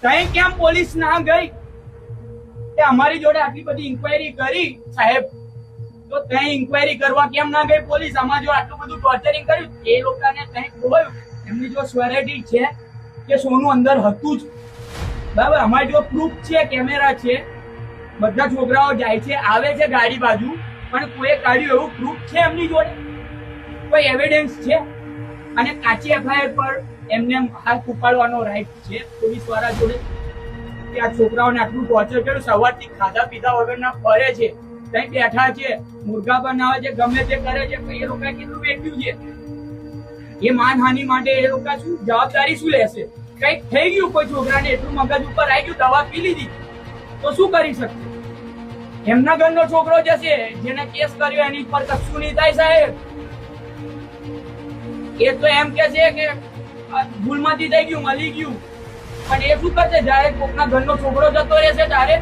તઈ કેમ પોલીસ ના ગઈ? કે અમારી જોડે આટલી બધી ઇન્ક્વાયરી કરી સાહેબ, તો તઈ ઇન્ક્વાયરી કરવા કેમ ના ગઈ પોલીસ? અમાર જો આટલું બધું ટોર્ચરિંગ કર્યું, એ લોકોને તઈ ખોવાયું. એમની જો સ્યોરિટી છે કે સોનું અંદર હતું જ, બરાબર. અમારી જો પ્રૂફ છે, કેમેરા છે, બધા છોકરાઓ જાય છે આવે છે ગાડી બાજુ, પણ કોઈ કાઢ્યું એવું પ્રૂફ છે એમની જોડે? કોઈ એવિડન્સ છે? અને કાચી એફઆઈઆર પર એમને હાથ ઉપાડવાનો રાઈટ છે પોલીસ વાળા જોડે કે આ છોકરાઓને આટલું ટોર્ચર કર્યું, સવારથી ખાધા પીધા વગરના ફરે છે, ત્યાં બેઠા છે, મુર્ગા બનાવે છે, ગમે તે કરે છે, એ લોકો કેટલું વેઠ્યું છે? એ માનહાનિ માટે એ લોકો શું જવાબદારી શું લેશે? કઈક થઈ ગયું કોઈ છોકરાને, એટલું મગજ ઉપર આવી ગયું, દવા પી લીધી, તો શું કરી શકશે? એમના ઘરનો છોકરો જશે, જેને કેસ કર્યો એની પર કશું નહીં થાય સાહેબ. એ તો એમ કે છે કે ભૂલમાંથી થઈ ગયું, મળી ગયું, પણ એ શું કરશે? જયારે કોકના ઘરનો છોકરો જતો રહેશે ત્યારે